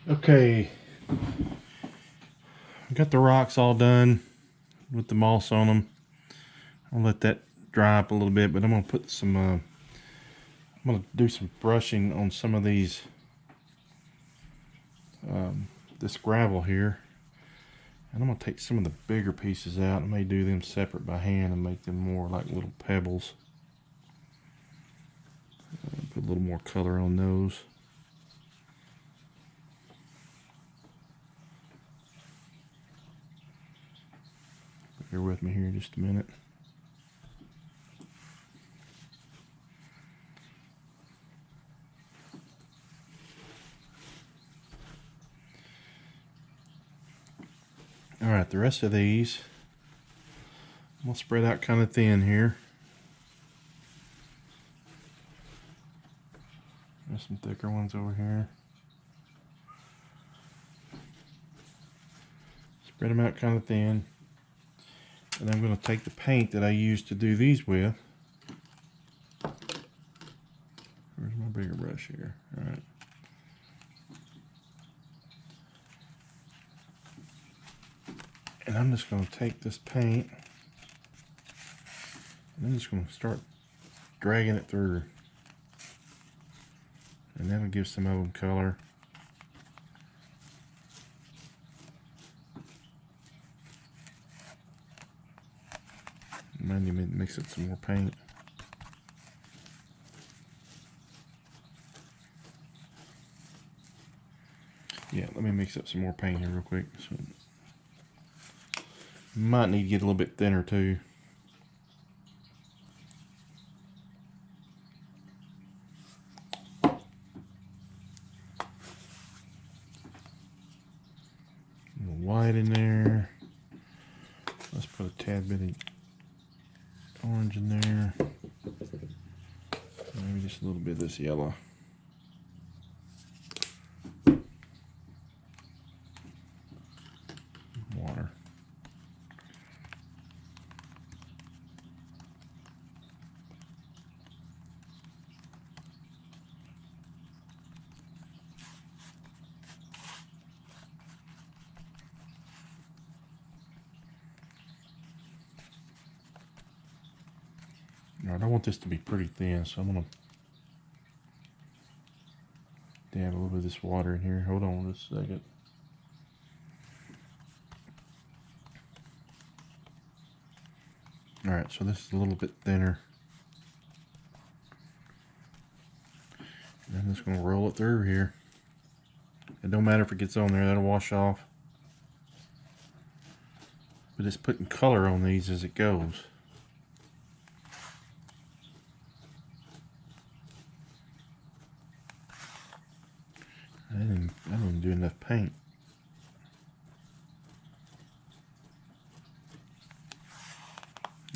Okay, I got the rocks all done with the moss on them. I'll let that dry up a little bit, but I'm gonna put some. I'm gonna do some brushing on some of these. This gravel here, and I'm gonna take some of the bigger pieces out. I may do them separate by hand and make them more like little pebbles. Put a little more color on those. Bear with me here just a minute. Alright, the rest of these I'm going to spread out kind of thin here. There's some thicker ones over here. Spread them out kind of thin. And I'm going to take the paint that I used to do these with. Where's my bigger brush here? Alright. And I'm just going to take this paint and I'm just going to start dragging it through. And that'll give some of them color. Might need to mix up some more paint. Yeah, let me mix up some more paint here real quick. So, might need to get a little bit thinner too. A little white in there. Let's put a tad bit of orange in there. Maybe just a little bit of this yellow. Water. Alright, I want this to be pretty thin, so I'm going to dab a little bit of this water in here. Hold on just a second. Alright, so this is a little bit thinner. And I'm just going to roll it through here. It don't matter if it gets on there, that'll wash off. But it's putting color on these as it goes. I didn't do enough paint.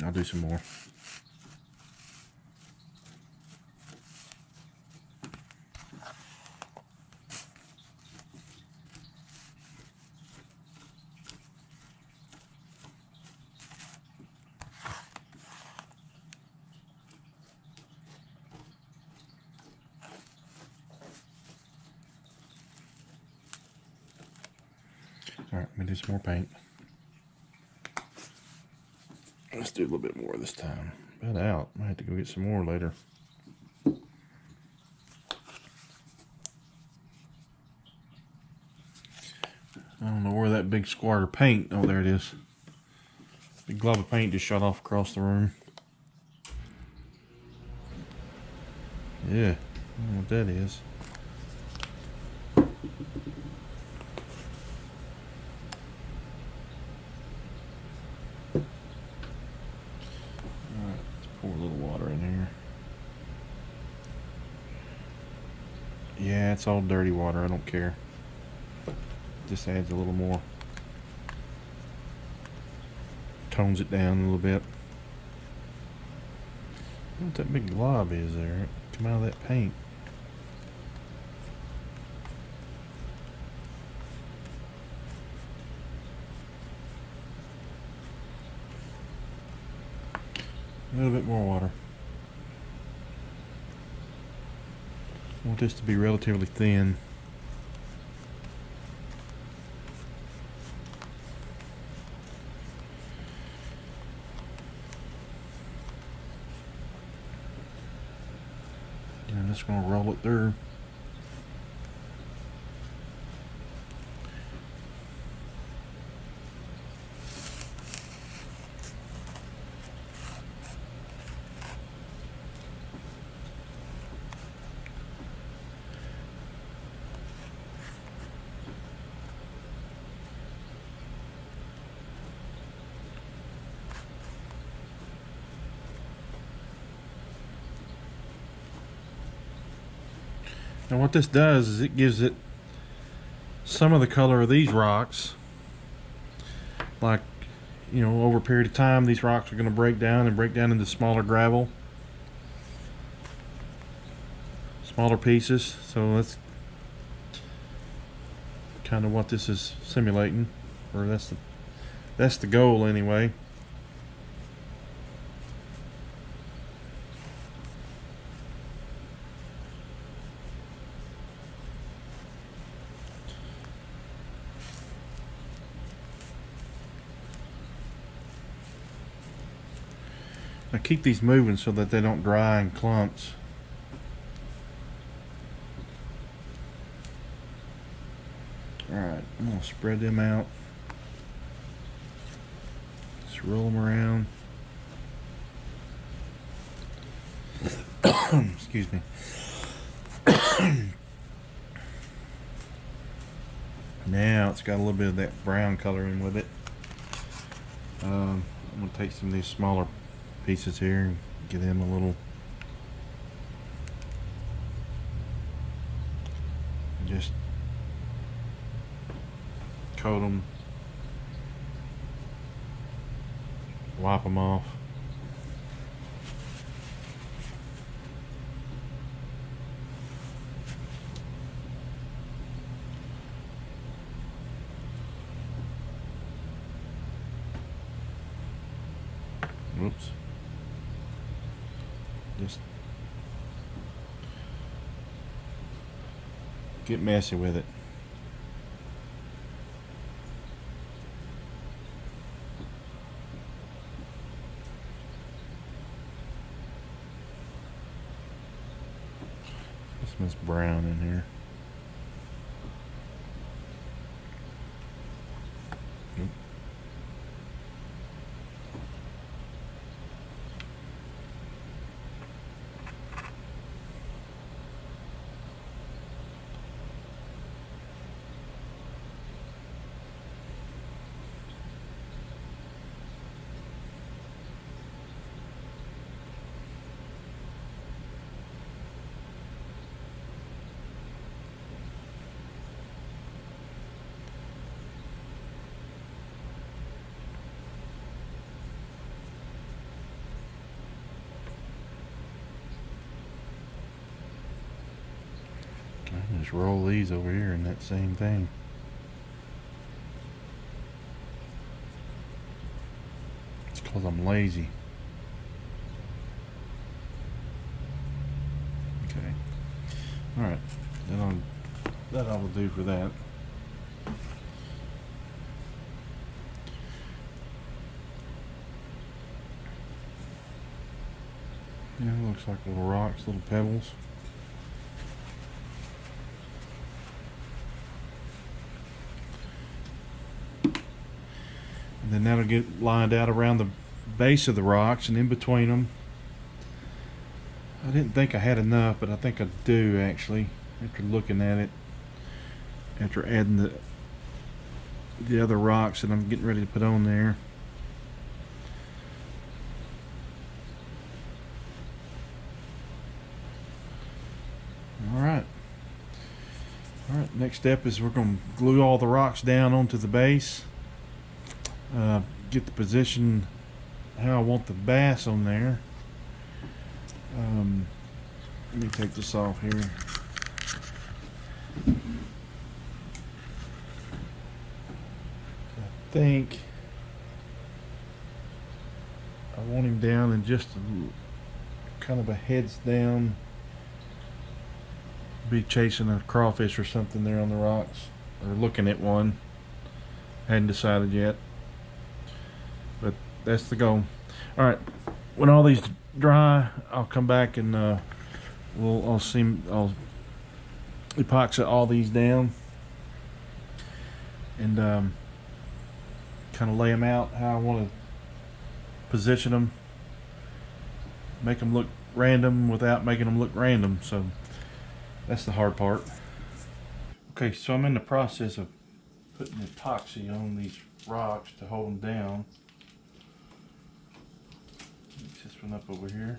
I'll do some more. Alright, let me do some more paint. Let's do a little bit more this time. About out. I have to go get some more later. I don't know where that big square of paint. Oh, there it is. Big glob of paint just shot off across the room. Yeah, I don't know what that is. Alright, let's pour a little water in here. Yeah, it's all dirty water. I don't care. Just adds a little more. Tones it down a little bit. What that big glob is there? Come out of that paint. A little bit more water. I want this to be relatively thin. just gonna roll it through. Now what this does is it gives it some of the color of these rocks. Like, you know, over a period of time these rocks are going to break down into smaller gravel, smaller pieces. So that's kind of what this is simulating, or that's the goal anyway. Now keep these moving so that they don't dry in clumps. Alright, I'm going to spread them out. Just roll them around. Excuse me. Now it's got a little bit of that brown color in with it. I'm going to take some of these smaller pieces here and give them a little, just coat them, wipe them off. Whoops. Just get messy with it. This one's brown in here. Just roll these over here in that same thing. It's because I'm lazy. Okay. Alright. That ought to do for that. Yeah, it looks like little rocks, little pebbles. And then that'll get lined out around the base of the rocks and in between them. I didn't think I had enough, but I think I do actually, after looking at it, after adding the other rocks that I'm getting ready to put on there. Alright, next step is we're going to glue all the rocks down onto the base. Get the position how I want the bass on there. Let me take this off here. I think I want him down in just kind of a heads down, be chasing a crawfish or something there on the rocks, or looking at one. Hadn't decided yet, but that's the goal. Alright, when all these dry, I'll come back and I'll epoxy all these down and kind of lay them out how I want to position them, make them look random without making them look random. So that's the hard part. Okay, so I'm in the process of putting epoxy on these rocks to hold them down. Mix this one up over here.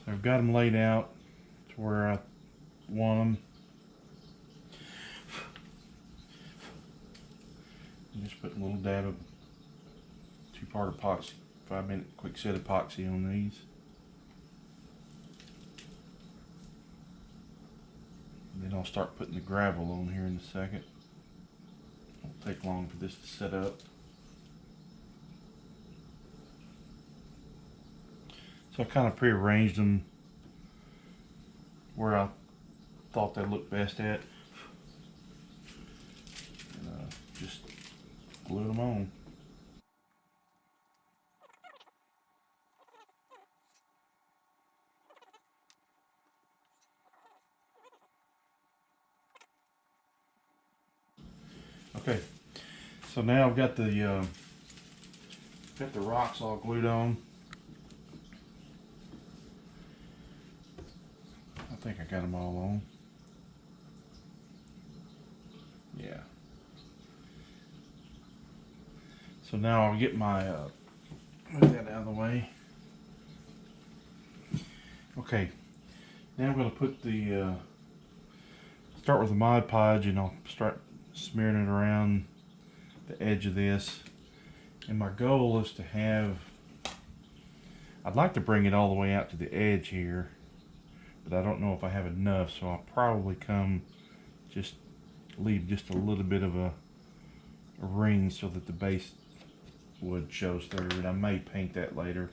So I've got them laid out to where I want them. I'm just putting a little dab of 2-part epoxy, 5-minute quick set epoxy on these. And then I'll start putting the gravel on here in a second. Won't take long for this to set up. So I kind of pre-arranged them where I thought they'd look best at. And just glue them on. Okay, so now I've got the rocks all glued on. I think I got them all on. Yeah. So now I'll get my move that out of the way. Okay, now I'm going to put the start with the Mod Podge, and I'll start smearing it around the edge of this. And my goal is to have, I'd like to bring it all the way out to the edge here, but I don't know if I have enough, so I'll probably leave just a little bit of a ring so that the base wood shows through, and I may paint that later.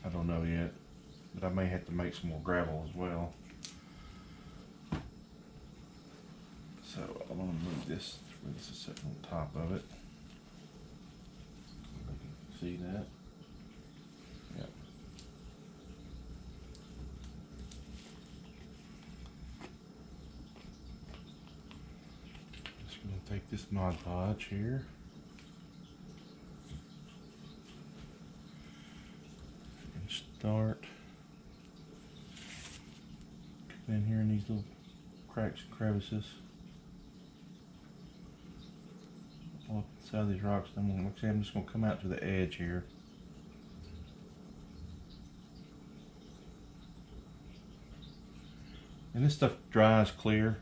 I don't know yet, but I may have to make some more gravel as well. So I'm going to move this where this is sitting on top of it. See that? Yep. Just going to take this Mod Podge here. And start in here in these little cracks and crevices. Up the side of these rocks. I'm just going to come out to the edge here. And this stuff dries clear,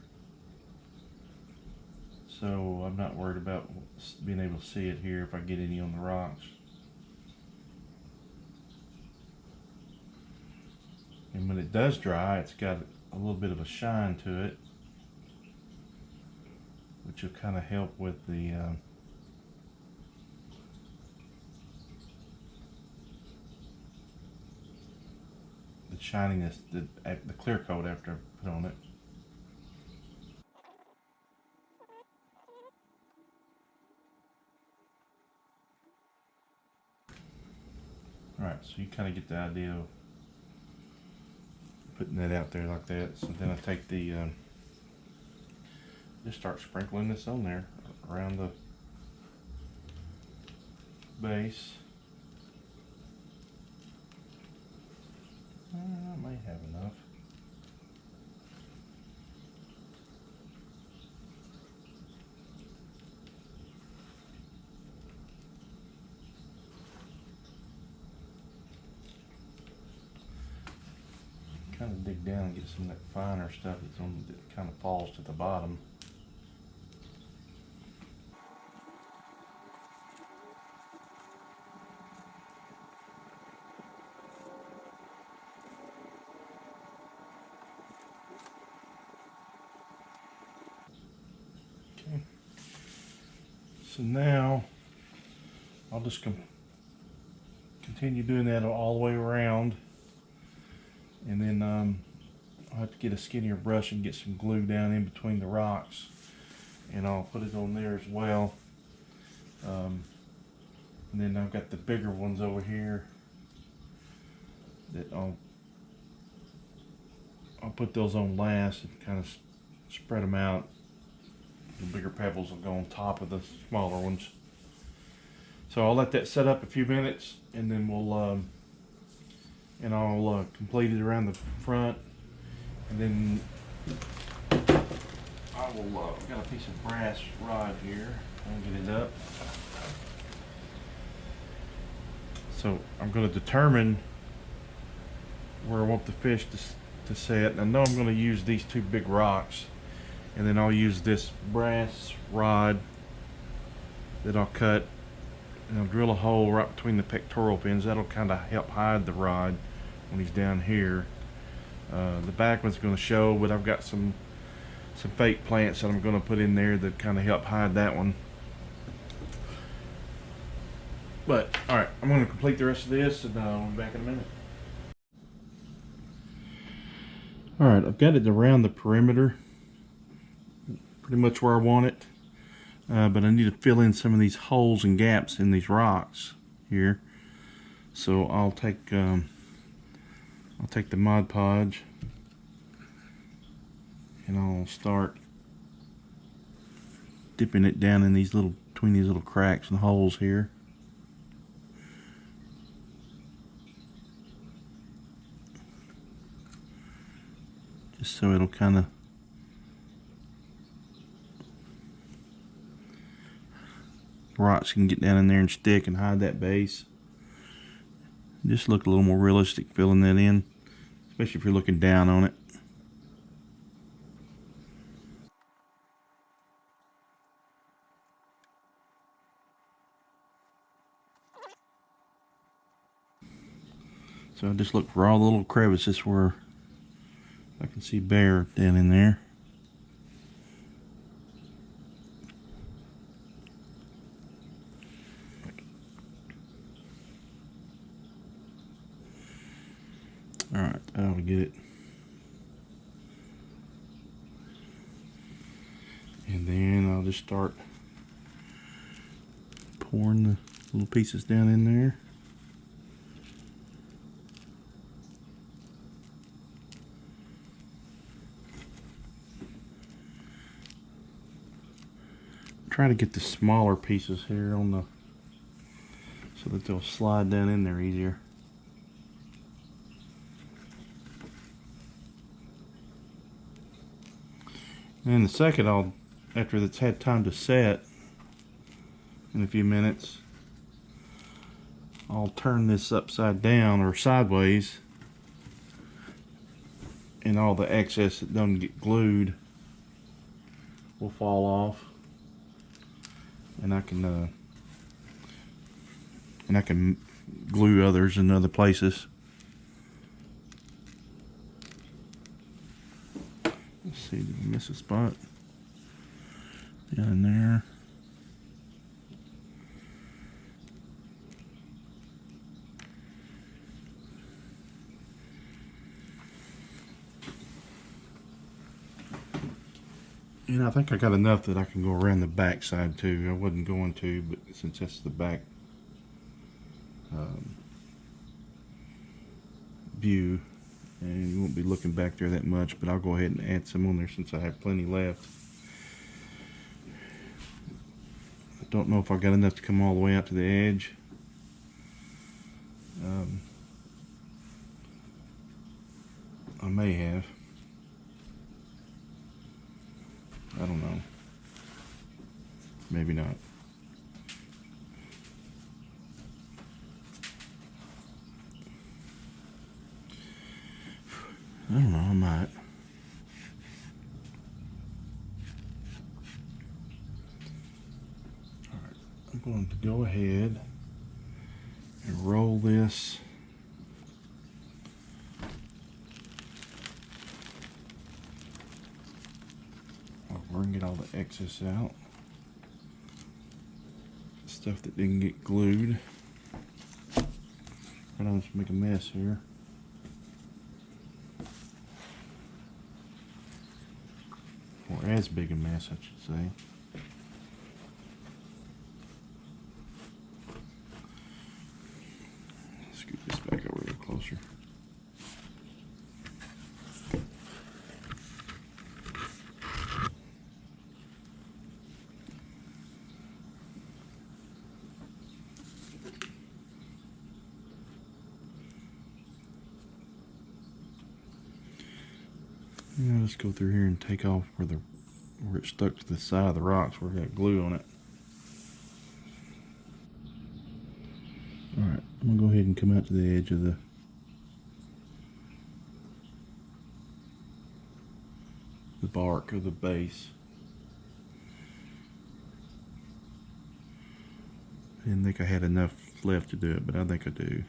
so I'm not worried about being able to see it here if I get any on the rocks. And when it does dry, it's got a little bit of a shine to it, which will kind of help with the shininess, the clear coat after I put on it. Alright, so you kind of get the idea of putting that out there like that. So then I take the just start sprinkling this on there around the base. I might have enough. Kind of dig down and get some of that finer stuff that kind of falls to the bottom. Okay. So now I'll just continue doing that all the way around. And then I'll have to get a skinnier brush and get some glue down in between the rocks, and I'll put it on there as well. And then I've got the bigger ones over here that I'll put those on last and kind of spread them out. The bigger pebbles will go on top of the smaller ones. So I'll let that set up a few minutes, and then I'll complete it around the front, and then I will. I've got a piece of brass rod here. I'll get it up. So I'm going to determine where I want the fish to set. And I know I'm going to use these two big rocks, and then I'll use this brass rod that I'll cut, and I'll drill a hole right between the pectoral fins. That'll kind of help hide the rod when he's down here. The back one's going to show, but I've got some fake plants that I'm going to put in there that kind of help hide that one. But alright, I'm going to complete the rest of this, and we'll be back in a minute. Alright, I've got it around the perimeter, pretty much where I want it, but I need to fill in some of these holes and gaps in these rocks here. So I'll take the Mod Podge, and I'll start dipping it down in between these little cracks and holes here. Just so it'll kind of rocks can get down in there and stick and hide that base. Just look a little more realistic filling that in, especially if you're looking down on it. So I just look for all the little crevices where I can see bear down in there. Alright, I ought to get it. And then I'll just start pouring the little pieces down in there. Try to get the smaller pieces here so that they'll slide down in there easier. And in the second, after it's had time to set in a few minutes, I'll turn this upside down or sideways, and all the excess that doesn't get glued will fall off. And I can glue others in other places. Let's see, did we miss a spot? Down in there. And I think I got enough that I can go around the back side too. I wasn't going to, but since that's the back view, and you won't be looking back there that much, but I'll go ahead and add some on there since I have plenty left. I don't know if I got enough to come all the way out to the edge. I may have. I don't know. Maybe not. I don't know, I might. Alright, I'm going to go ahead and roll this and get all the excess out. Stuff that didn't get glued. I don't just make a mess here. Or as big a mess, I should say. Now let's go through here and take off where it's stuck to the side of the rocks where it got glue on it. Alright, I'm gonna go ahead and come out to the edge of the bark of the base. I didn't think I had enough left to do it, but I think I do.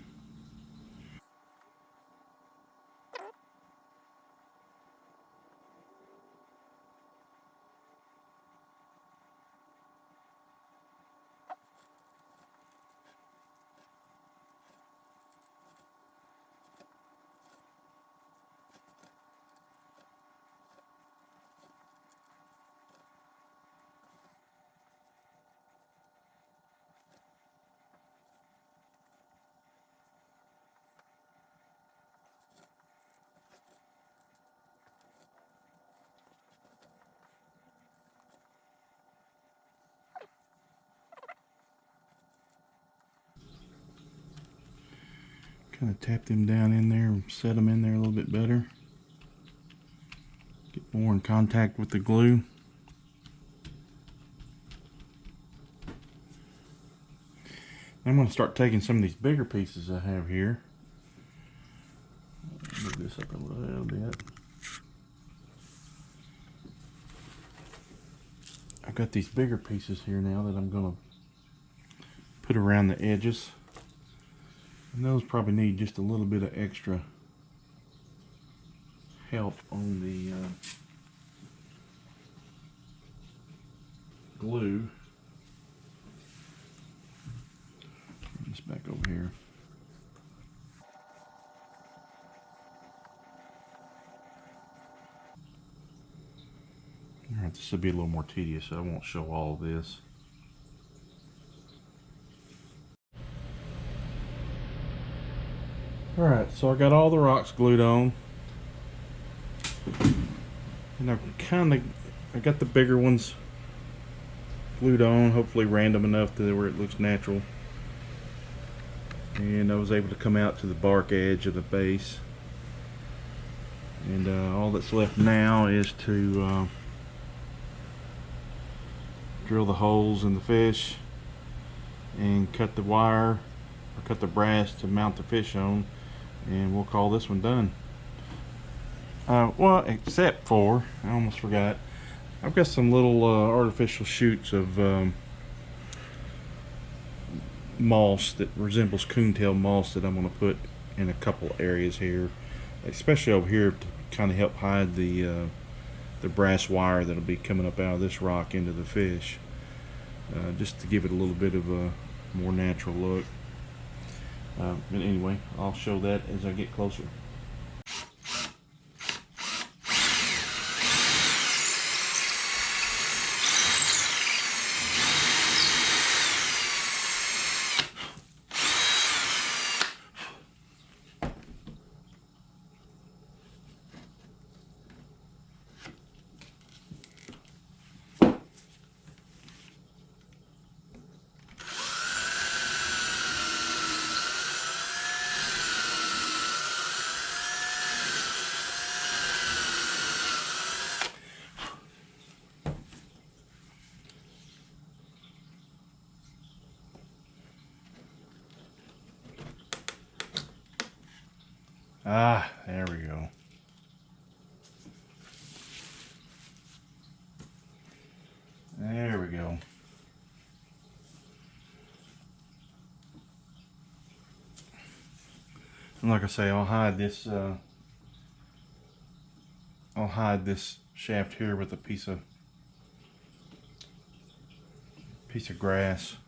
Kind of tap them down in there and set them in there a little bit better. Get more in contact with the glue. I'm going to start taking some of these bigger pieces I have here. Move this up a little bit. I've got these bigger pieces here now that I'm going to put around the edges. And those probably need just a little bit of extra help on the glue. Bring this back over here. Alright, this will be a little more tedious, so I won't show all of this. Alright, so I got all the rocks glued on. And I got the bigger ones glued on, hopefully random enough to where it looks natural. And I was able to come out to the bark edge of the base. And all that's left now is to drill the holes in the fish and cut the wire or cut the brass to mount the fish on, and we'll call this one done. Well, except for, I almost forgot, I've got some little artificial shoots of moss that resembles coontail moss that I'm going to put in a couple areas here, especially over here to kind of help hide the brass wire that'll be coming up out of this rock into the fish, just to give it a little bit of a more natural look. And anyway, I'll show that as I get closer. Ah, there we go. There we go. And like I say, I'll hide this shaft here with a piece of grass.